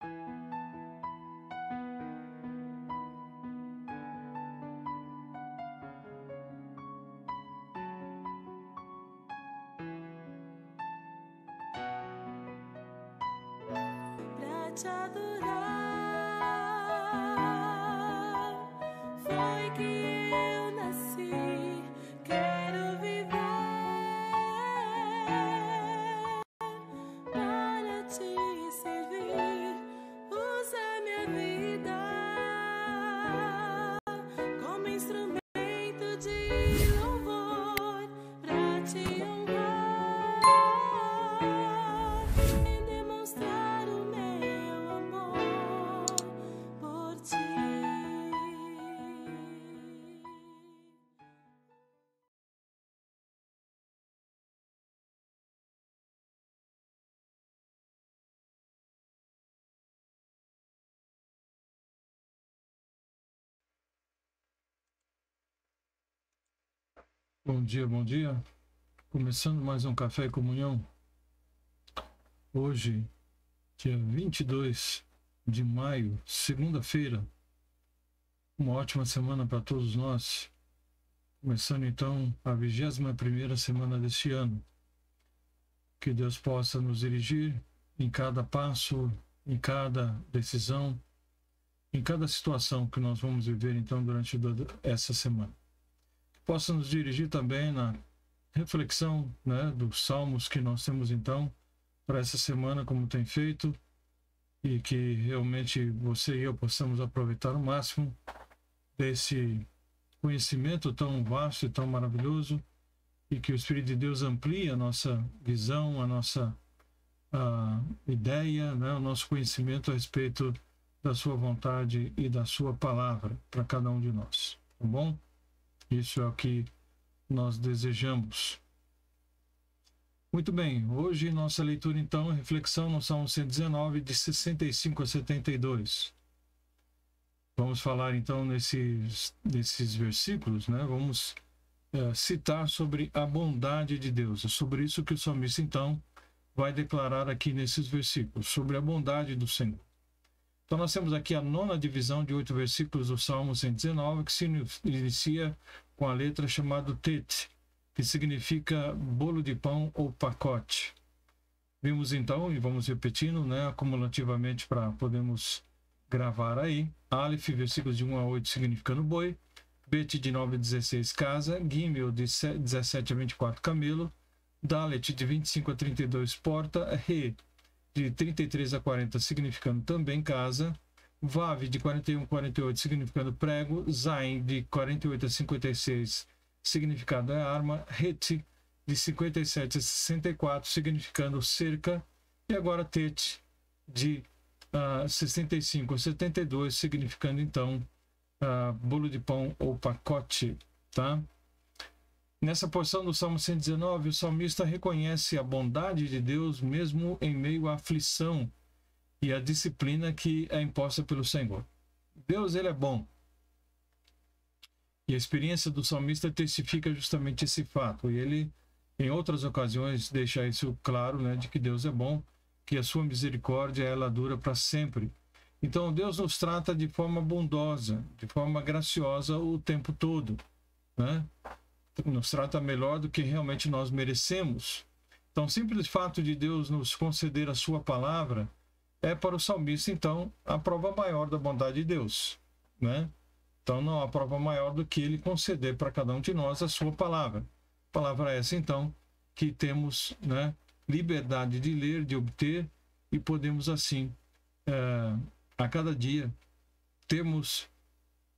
Pra te adorar, foi que eu nasci. Quero viver para te servir. Usa minha vida como instrumento de louvor pra te honrar e demonstrar o meu amor por ti. Bom dia, bom dia. Começando mais um Café e Comunhão. Hoje, dia 22 de maio, segunda-feira. Uma ótima semana para todos nós. Começando então a 21ª semana deste ano. Que Deus possa nos dirigir em cada passo, em cada decisão, em cada situação que nós vamos viver então durante essa semana. Possa nos dirigir também na reflexão, né, dos salmos que nós temos então para essa semana, como tem feito, e que realmente você e eu possamos aproveitar o máximo desse conhecimento tão vasto e tão maravilhoso, e que o Espírito de Deus amplie a nossa visão, a nossa ideia, né, o nosso conhecimento a respeito da sua vontade e da sua palavra para cada um de nós, tá bom? Isso é o que nós desejamos. Muito bem, hoje nossa leitura então, reflexão no Salmo 119, de 65 a 72. Vamos falar então nesses versículos, né? Vamos citar sobre a bondade de Deus. É sobre isso que o salmista então vai declarar aqui nesses versículos, sobre a bondade do Senhor. Então nós temos aqui a 9ª divisão de 8 versículos do Salmo 119, que se inicia com a letra chamada Tet, que significa bolo de pão ou pacote. Vimos então, e vamos repetindo, né, acumulativamente para podermos gravar aí. Aleph, versículos de 1 a 8, significando boi. Bet, de 9 a 16, casa. Gimel, de 17 a 24, camelo. Dalet, de 25 a 32, porta. Re, de 33 a 40, significando também casa. Vav, de 41 a 48, significando prego. Zain, de 48 a 56, significado é arma. Het, de 57 a 64, significando cerca. E agora Tet, de 65 a 72, significando então bolo de pão ou pacote, tá? Nessa porção do Salmo 119, o salmista reconhece a bondade de Deus mesmo em meio à aflição e à disciplina que é imposta pelo Senhor. Deus, ele é bom. E a experiência do salmista testifica justamente esse fato. E ele, em outras ocasiões, deixa isso claro, né, de que Deus é bom, que a sua misericórdia ela dura para sempre. Então Deus nos trata de forma bondosa, de forma graciosa o tempo todo, né? Nos trata melhor do que realmente nós merecemos. Então, o simples fato de Deus nos conceder a sua palavra é para o salmista, então, a prova maior da bondade de Deus, né? Então, não há prova maior do que ele conceder para cada um de nós a sua palavra. Palavra essa, então, que temos, né, liberdade de ler, de obter, e podemos, assim, a cada dia, termos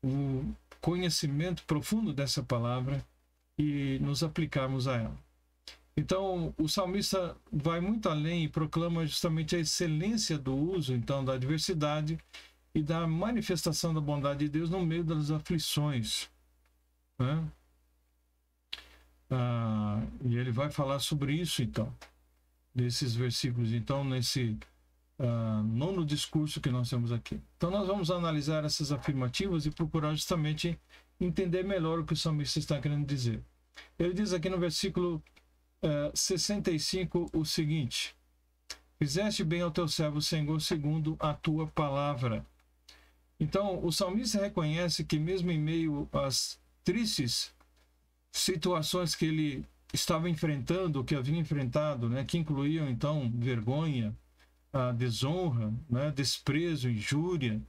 o conhecimento profundo dessa palavra e nos aplicarmos a ela. Então, o salmista vai muito além e proclama justamente a excelência do uso, então, da diversidade e da manifestação da bondade de Deus no meio das aflições, né? E ele vai falar sobre isso, então, nesses versículos, então, nesse 9º discurso que nós temos aqui. Então, nós vamos analisar essas afirmativas e procurar justamente entender melhor o que o salmista está querendo dizer. Ele diz aqui no versículo 65 o seguinte: Fizeste bem ao teu servo, Senhor, segundo a tua palavra. Então, o salmista reconhece que mesmo em meio às tristes situações que ele estava enfrentando, que havia enfrentado, né, que incluíam, então, vergonha, a desonra, né, desprezo, injúria,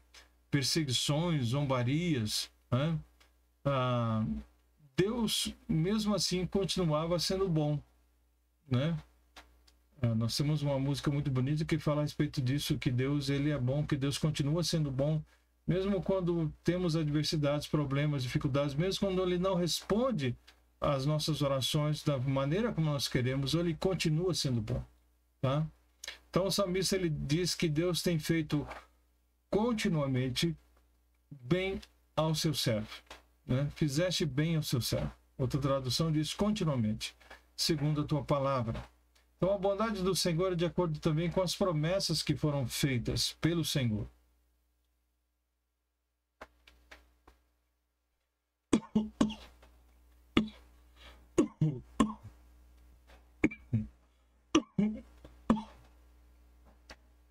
perseguições, zombarias, né, Deus, mesmo assim, continuava sendo bom, né? Nós temos uma música muito bonita que fala a respeito disso, que Deus, ele é bom, que Deus continua sendo bom, mesmo quando temos adversidades, problemas, dificuldades, mesmo quando ele não responde às nossas orações da maneira como nós queremos, ele continua sendo bom, tá? Então o salmista, ele diz que Deus tem feito continuamente bem ao seu servo, né? Fizeste bem ao seu servo. Outra tradução diz continuamente, segundo a tua palavra. Então a bondade do Senhor é de acordo também com as promessas que foram feitas pelo Senhor.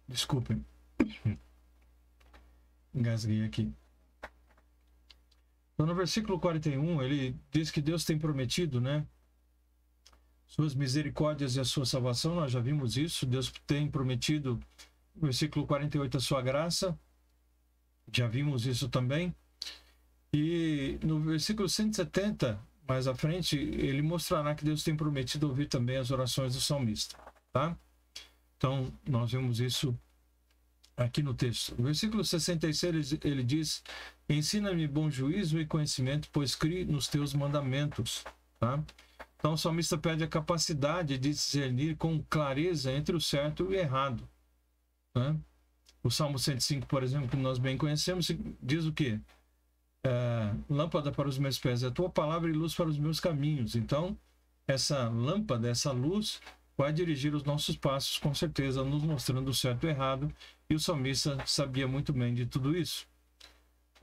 Desculpem. Engasguei aqui. Então, no versículo 41, ele diz que Deus tem prometido, né, suas misericórdias e a sua salvação. Nós já vimos isso. Deus tem prometido, no versículo 48, a sua graça. Já vimos isso também. E no versículo 170, mais à frente, ele mostrará que Deus tem prometido ouvir também as orações do salmista, tá? Então, nós vemos isso aqui no texto. No versículo 66, ele diz: ensina-me bom juízo e conhecimento, pois criei nos teus mandamentos, tá? Então, o salmista pede a capacidade de discernir com clareza entre o certo e o errado, né? O Salmo 105, por exemplo, que nós bem conhecemos, diz o quê? Lâmpada para os meus pés é a tua palavra e luz para os meus caminhos. Então, essa lâmpada, essa luz, vai dirigir os nossos passos, com certeza, nos mostrando o certo e o errado. E o salmista sabia muito bem de tudo isso.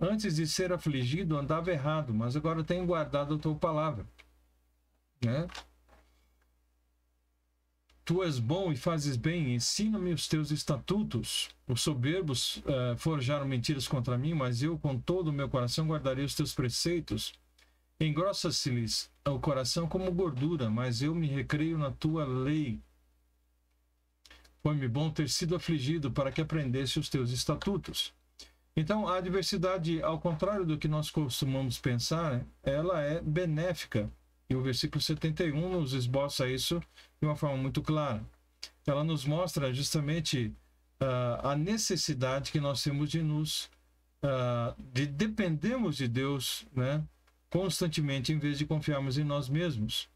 Antes de ser afligido, andava errado, mas agora tenho guardado a tua palavra, né? Tu és bom e fazes bem, ensina-me os teus estatutos. Os soberbos forjaram mentiras contra mim, mas eu, com todo o meu coração, guardarei os teus preceitos. Engrossa-se-lhes o coração como gordura, mas eu me recreio na tua lei. Foi-me bom ter sido afligido para que aprendesse os teus estatutos. Então, a adversidade, ao contrário do que nós costumamos pensar, ela é benéfica. E o versículo 71 nos esboça isso de uma forma muito clara. Ela nos mostra justamente a necessidade que nós temos de dependermos de Deus, né, constantemente, em vez de confiarmos em nós mesmos,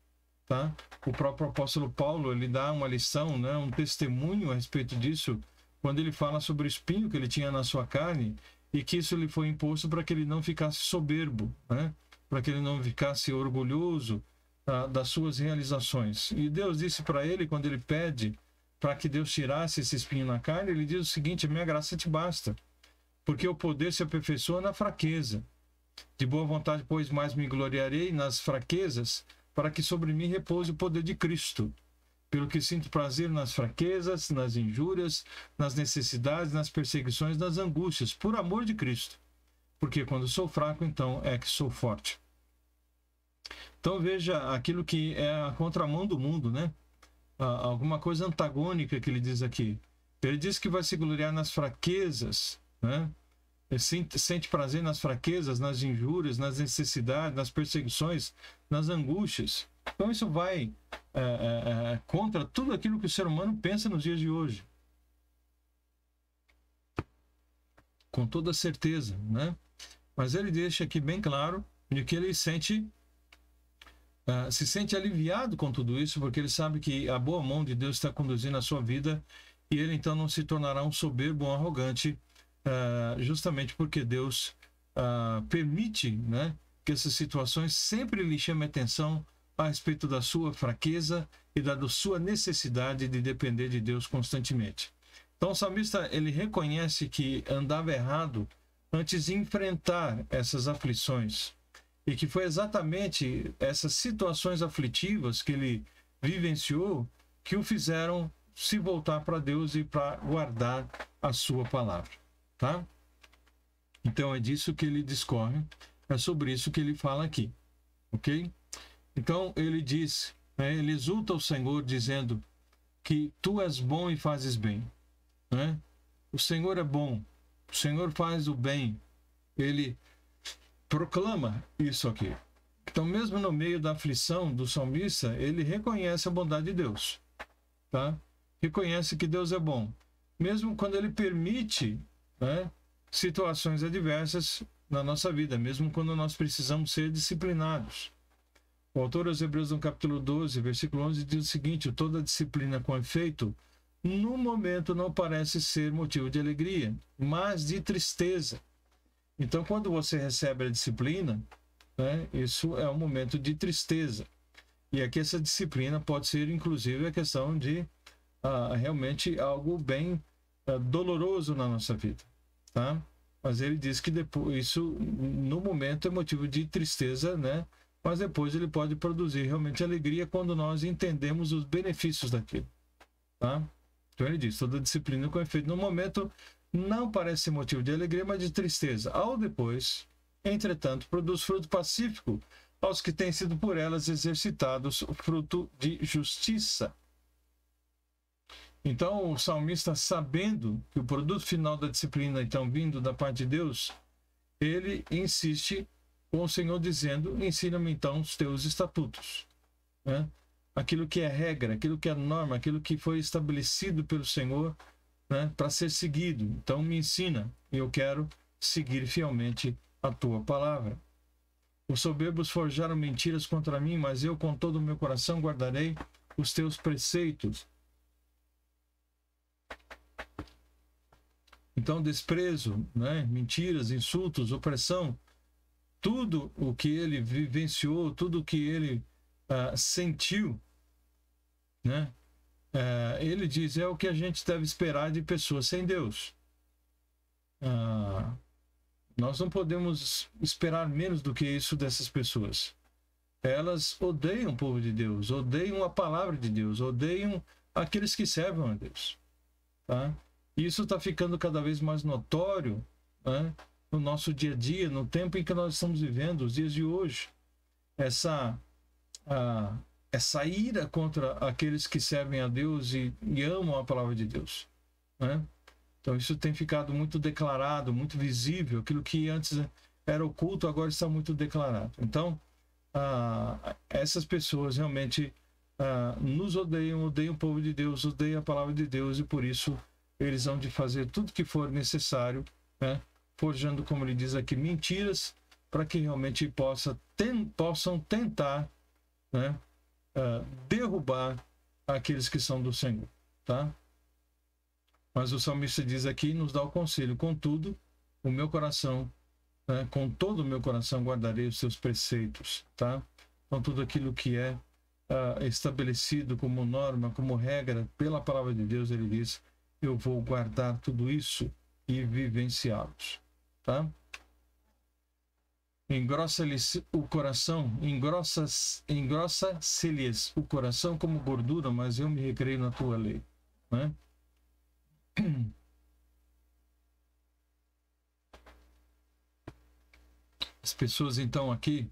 tá? O próprio apóstolo Paulo, ele dá uma lição, né, um testemunho a respeito disso, quando ele fala sobre o espinho que ele tinha na sua carne e que isso lhe foi imposto para que ele não ficasse soberbo, né? Para que ele não ficasse orgulhoso das suas realizações. E Deus disse para ele, quando ele pede para que Deus tirasse esse espinho na carne, ele diz o seguinte: a minha graça te basta, porque o poder se aperfeiçoa na fraqueza. De boa vontade, pois, mais me gloriarei nas fraquezas, para que sobre mim repouse o poder de Cristo. Pelo que sinto prazer nas fraquezas, nas injúrias, nas necessidades, nas perseguições, nas angústias, por amor de Cristo. Porque quando sou fraco, então é que sou forte. Então veja aquilo que é a contramão do mundo, né? Alguma coisa antagônica que ele diz aqui. Ele diz que vai se gloriar nas fraquezas, né? Ele sente prazer nas fraquezas, nas injúrias, nas necessidades, nas perseguições, nas angústias. Então isso vai contra tudo aquilo que o ser humano pensa nos dias de hoje. Com toda certeza, né? Mas ele deixa aqui bem claro de que ele se sente aliviado com tudo isso, porque ele sabe que a boa mão de Deus está conduzindo a sua vida e ele então não se tornará um soberbo, um arrogante, justamente porque Deus permite, né, que essas situações sempre lhe chamem atenção a respeito da sua fraqueza e da sua necessidade de depender de Deus constantemente. Então o salmista, ele reconhece que andava errado antes de enfrentar essas aflições e que foi exatamente essas situações aflitivas que ele vivenciou que o fizeram se voltar para Deus e para guardar a sua palavra, tá? Então é disso que ele discorre, é sobre isso que ele fala aqui, ok? Então ele diz, né, ele exulta o Senhor dizendo que tu és bom e fazes bem, né? O Senhor é bom, o Senhor faz o bem, ele proclama isso aqui. Então, mesmo no meio da aflição do salmista, ele reconhece a bondade de Deus, tá? Reconhece que Deus é bom, mesmo quando ele permite, né, situações adversas na nossa vida, mesmo quando nós precisamos ser disciplinados. O autor aos Hebreus, no capítulo 12, versículo 11, diz o seguinte: toda disciplina com efeito, no momento não parece ser motivo de alegria, mas de tristeza. Então, quando você recebe a disciplina, né, isso é um momento de tristeza. E aqui essa disciplina pode ser, inclusive, a questão de realmente algo bem doloroso na nossa vida, tá? Mas ele diz que depois, isso no momento é motivo de tristeza, né? Mas depois ele pode produzir realmente alegria quando nós entendemos os benefícios daquilo, tá? Então ele diz, toda disciplina com efeito no momento não parece motivo de alegria, mas de tristeza. Ao depois, entretanto, produz fruto pacífico aos que têm sido por elas exercitados o fruto de justiça. Então, o salmista, sabendo que o produto final da disciplina, então, vindo da parte de Deus, ele insiste com o Senhor dizendo, ensina-me então os teus estatutos, né? Aquilo que é regra, aquilo que é norma, aquilo que foi estabelecido pelo Senhor, né, para ser seguido. Então me ensina, e eu quero seguir fielmente a tua palavra. Os soberbos forjaram mentiras contra mim, mas eu com todo o meu coração guardarei os teus preceitos. Então desprezo, né, mentiras, insultos, opressão, tudo o que ele vivenciou, tudo o que ele sentiu, né? Ele diz, é o que a gente deve esperar de pessoas sem Deus. Nós não podemos esperar menos do que isso dessas pessoas. Elas odeiam o povo de Deus, odeiam a palavra de Deus, odeiam aqueles que servem a Deus, tá? Isso está ficando cada vez mais notório, né, no nosso dia a dia, no tempo em que nós estamos vivendo, os dias de hoje. Essa ira contra aqueles que servem a Deus e amam a palavra de Deus, né? Então isso tem ficado muito declarado, muito visível. Aquilo que antes era oculto agora está muito declarado. Então essas pessoas realmente nos odeiam o povo de Deus, odeiam a palavra de Deus, e por isso eles vão de fazer tudo que for necessário, né, forjando, como ele diz aqui, mentiras, para que realmente possam tentar, né, derrubar aqueles que são do Senhor, tá? Mas o salmista diz aqui, nos dá o conselho: contudo, o meu coração, né, com todo o meu coração guardarei os seus preceitos, tá? Então tudo aquilo que é estabelecido como norma, como regra pela palavra de Deus, ele diz, eu vou guardar tudo isso e vivenciá-los, tá? Engrossa-lhes o coração, engrossa-se-lhes o coração como gordura, mas eu me recreio na tua lei, né? As pessoas então aqui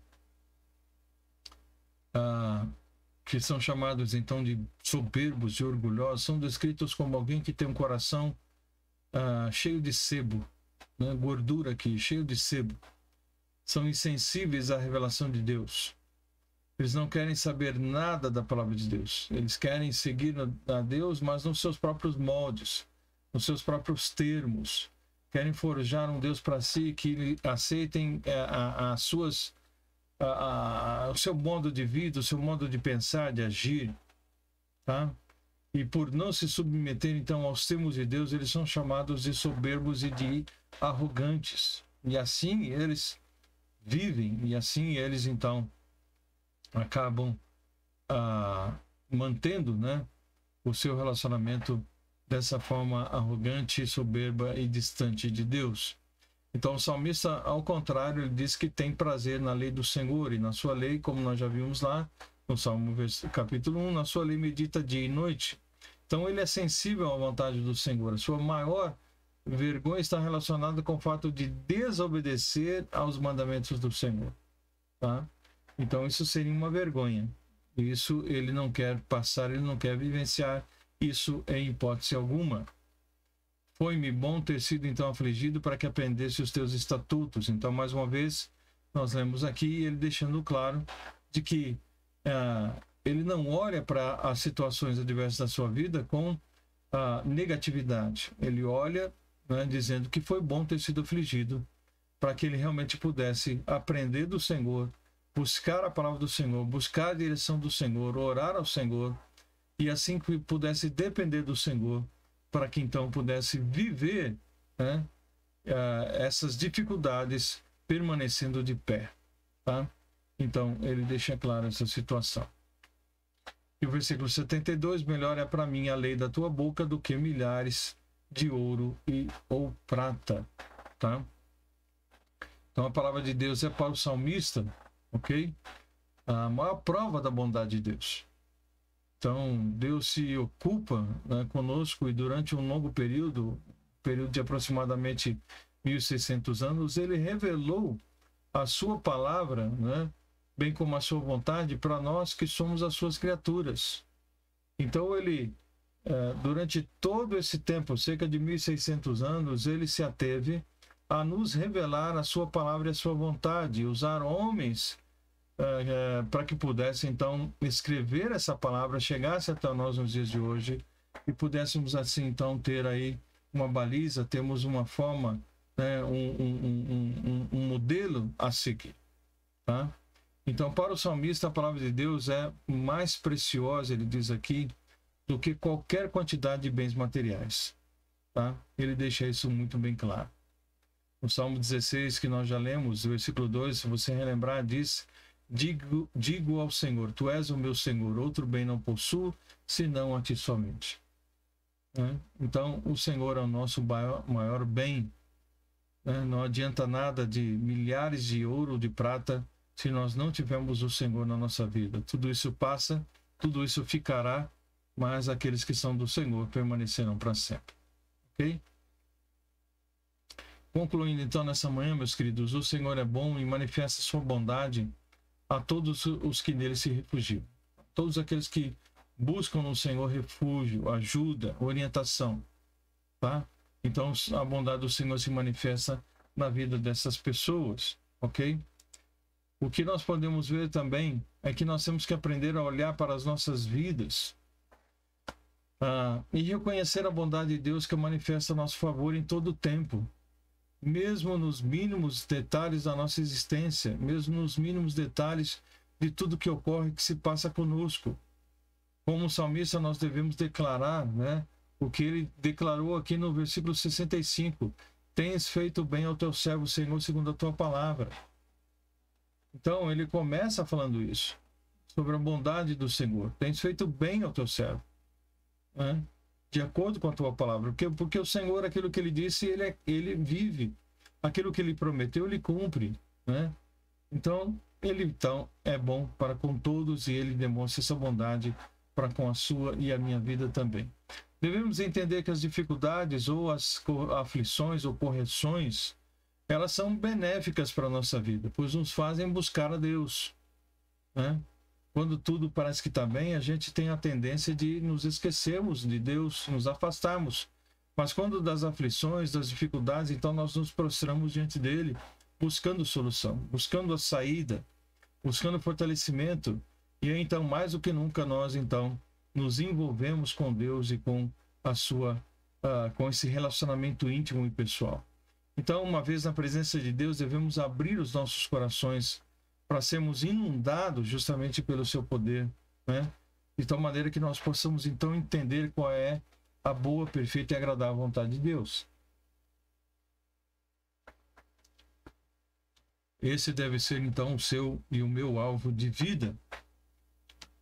que são chamados então de soberbos e orgulhosos são descritos como alguém que tem um coração cheio de sebo, né? Gordura aqui, cheio de sebo. São insensíveis à revelação de Deus. Eles não querem saber nada da palavra de Deus. Eles querem seguir a Deus, mas nos seus próprios moldes, nos seus próprios termos. Querem forjar um Deus para si que aceitem o seu modo de vida, o seu modo de pensar, de agir, tá? E por não se submeter então aos termos de Deus, eles são chamados de soberbos e de arrogantes. E assim eles vivem, e assim eles então acabam mantendo, né, o seu relacionamento dessa forma arrogante, soberba e distante de Deus. Então o salmista, ao contrário, ele diz que tem prazer na lei do Senhor, e na sua lei, como nós já vimos lá no Salmo capítulo 1, na sua lei medita dia e noite, Então ele é sensível à vontade do Senhor. A sua maior vergonha está relacionada com o fato de desobedecer aos mandamentos do Senhor, tá? Então isso seria uma vergonha. Isso ele não quer passar, ele não quer vivenciar isso em hipótese alguma. Foi-me bom ter sido então afligido para que aprendesse os teus estatutos. Então, mais uma vez, nós lemos aqui ele deixando claro de que ele não olha para as situações adversas da sua vida com negatividade. Ele olha, né, dizendo que foi bom ter sido afligido para que ele realmente pudesse aprender do Senhor, buscar a palavra do Senhor, buscar a direção do Senhor, orar ao Senhor, e assim que pudesse depender do Senhor, para que então pudesse viver, né, essas dificuldades permanecendo de pé, tá? Então ele deixa claro essa situação. E o versículo 72, melhor é para mim a lei da tua boca do que milhares de ouro ou prata, tá? Então a palavra de Deus é para o salmista, ok? A maior prova da bondade de Deus. Então, Deus se ocupa, né, conosco, e durante um longo período de aproximadamente 1.600 anos, ele revelou a sua palavra, né, bem como a sua vontade, para nós que somos as suas criaturas. Então, ele, durante todo esse tempo, cerca de 1.600 anos, ele se ateve a nos revelar a sua palavra e a sua vontade, usar homens para que pudesse então escrever essa palavra, chegasse até nós nos dias de hoje e pudéssemos assim então ter aí uma baliza, temos uma forma, né, um modelo a seguir, tá? Então, para o salmista, a palavra de Deus é mais preciosa, ele diz aqui, do que qualquer quantidade de bens materiais, tá? Ele deixa isso muito bem claro. No Salmo 16, que nós já lemos, versículo 2, se você relembrar, diz: Digo ao Senhor, tu és o meu Senhor, outro bem não possuo, senão a ti somente. Então, o Senhor é o nosso maior bem. Não adianta nada de milhares de ouro, de prata, se nós não tivermos o Senhor na nossa vida. Tudo isso passa, tudo isso ficará, mas aqueles que são do Senhor permanecerão para sempre. Ok? Concluindo então nessa manhã, meus queridos, o Senhor é bom e manifesta sua bondade a todos os que nele se refugiam. Todos aqueles que buscam no Senhor refúgio, ajuda, orientação, tá? Então a bondade do Senhor se manifesta na vida dessas pessoas, ok? O que nós podemos ver também é que nós temos que aprender a olhar para as nossas vidas e reconhecer a bondade de Deus que manifesta a nosso favor em todo o tempo. Mesmo nos mínimos detalhes da nossa existência, mesmo nos mínimos detalhes de tudo que ocorre, que se passa conosco. Como salmista, nós devemos declarar, né, o que ele declarou aqui no versículo 65. Tens feito bem ao teu servo, Senhor, segundo a tua palavra. Então, ele começa falando isso, sobre a bondade do Senhor. Tens feito bem ao teu servo, né? De acordo com a tua palavra, porque o Senhor, aquilo que ele disse, ele vive, aquilo que ele prometeu, ele cumpre, né? Então, ele é bom para com todos e ele demonstra essa bondade para com a sua e a minha vida também. Devemos entender que as dificuldades ou as aflições ou correções, elas são benéficas para a nossa vida, pois nos fazem buscar a Deus, né? Quando tudo parece que está bem, a gente tem a tendência de nos esquecermos de Deus, nos afastarmos. Mas quando das aflições, das dificuldades, então nós nos prostramos diante dele, buscando solução, buscando a saída, buscando fortalecimento. E então, mais do que nunca, nós então nos envolvemos com Deus e com com esse relacionamento íntimo e pessoal. Então, uma vez na presença de Deus, devemos abrir os nossos corações para sermos inundados justamente pelo seu poder, né? De tal maneira que nós possamos então entender qual é a boa, perfeita e agradável vontade de Deus. Esse deve ser então o seu e o meu alvo de vida,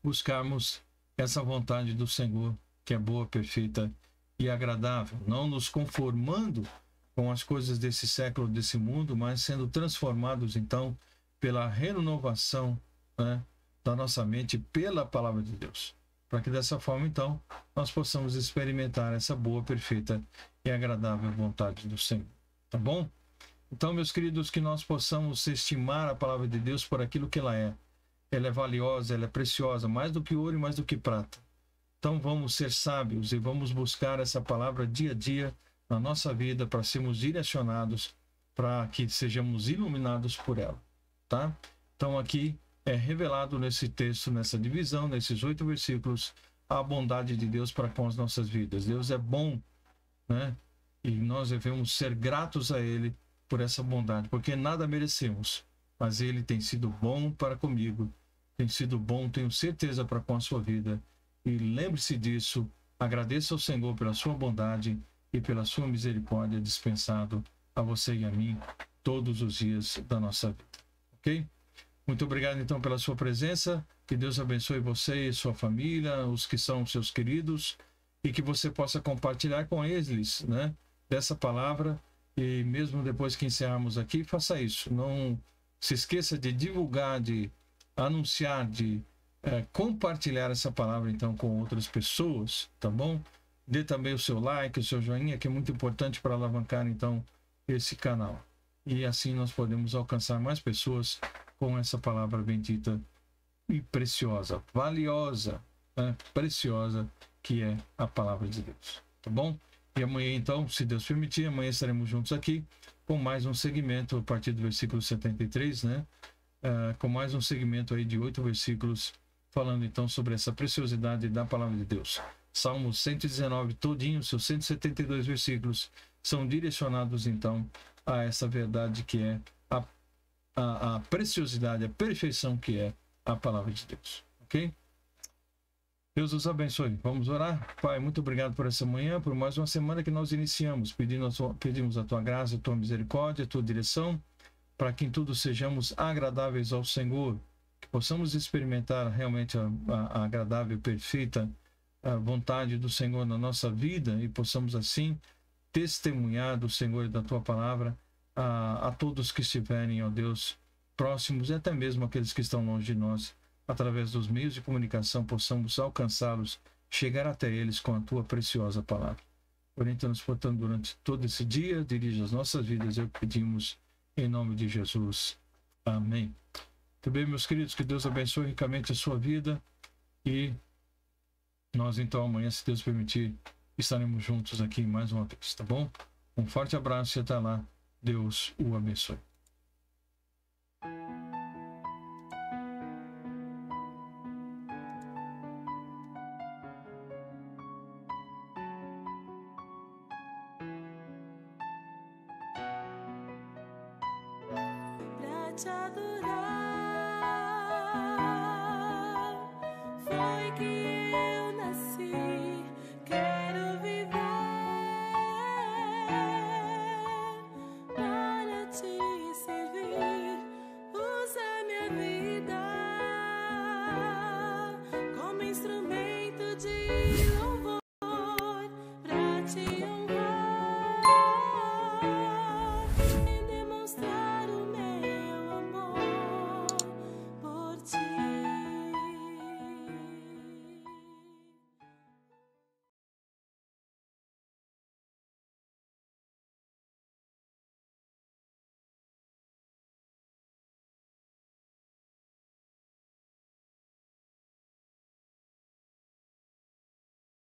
buscarmos essa vontade do Senhor, que é boa, perfeita e agradável, não nos conformando com as coisas desse século, desse mundo, mas sendo transformados então pela renovação, né, da nossa mente, pela palavra de Deus. para que dessa forma, então, nós possamos experimentar essa boa, perfeita e agradável vontade do Senhor. Tá bom? Então, meus queridos, que nós possamos estimar a palavra de Deus por aquilo que ela é. Ela é valiosa, ela é preciosa, mais do que ouro e mais do que prata. Então, vamos ser sábios e vamos buscar essa palavra dia a dia na nossa vida para sermos direcionados, para que sejamos iluminados por ela, tá? Então, aqui é revelado nesse texto, nessa divisão, nesses 8 versículos, a bondade de Deus para com as nossas vidas. Deus é bom, né? E nós devemos ser gratos a Ele por essa bondade, porque nada merecemos, mas Ele tem sido bom para comigo, tem sido bom, tenho certeza, para com a sua vida. E lembre-se disso, agradeça ao Senhor pela sua bondade e pela sua misericórdia dispensado a você e a mim todos os dias da nossa vida, ok? Muito obrigado, então, pela sua presença. Que Deus abençoe você e sua família, os que são seus queridos, e que você possa compartilhar com eles, né, dessa palavra. E mesmo depois que encerrarmos aqui, faça isso. Não se esqueça de divulgar, de anunciar, de compartilhar essa palavra, então, com outras pessoas, tá bom? Dê também o seu like, o seu joinha, que é muito importante para alavancar, então, esse canal. E assim nós podemos alcançar mais pessoas com essa palavra bendita e preciosa, valiosa, né? Preciosa, que é a palavra de Deus, tá bom? E amanhã, então, se Deus permitir, amanhã estaremos juntos aqui com mais um segmento a partir do versículo 73, né? Com mais um segmento aí de 8 versículos, falando então sobre essa preciosidade da palavra de Deus. Salmo 119 todinho, seus 172 versículos, são direcionados então a essa verdade que é a preciosidade, a perfeição que é a palavra de Deus, ok? Deus os abençoe. Vamos orar? Pai, muito obrigado por essa manhã, por mais uma semana que nós iniciamos, pedimos a tua graça, a tua misericórdia, a tua direção, para que em tudo sejamos agradáveis ao Senhor, que possamos experimentar realmente a agradável, perfeita a vontade do Senhor na nossa vida e possamos assim testemunhar do Senhor e da tua palavra a todos que estiverem, ó Deus, próximos e até mesmo aqueles que estão longe de nós, através dos meios de comunicação, possamos alcançá-los, chegar até eles com a tua preciosa palavra. Orienta-nos, portanto, durante todo esse dia, dirige as nossas vidas, eu pedimos em nome de Jesus. Amém. Também, meus queridos, que Deus abençoe ricamente a sua vida e nós, então, amanhã, se Deus permitir, estaremos juntos aqui mais uma vez, tá bom? Um forte abraço e até lá. Deus o abençoe. Pra te adorar, foi que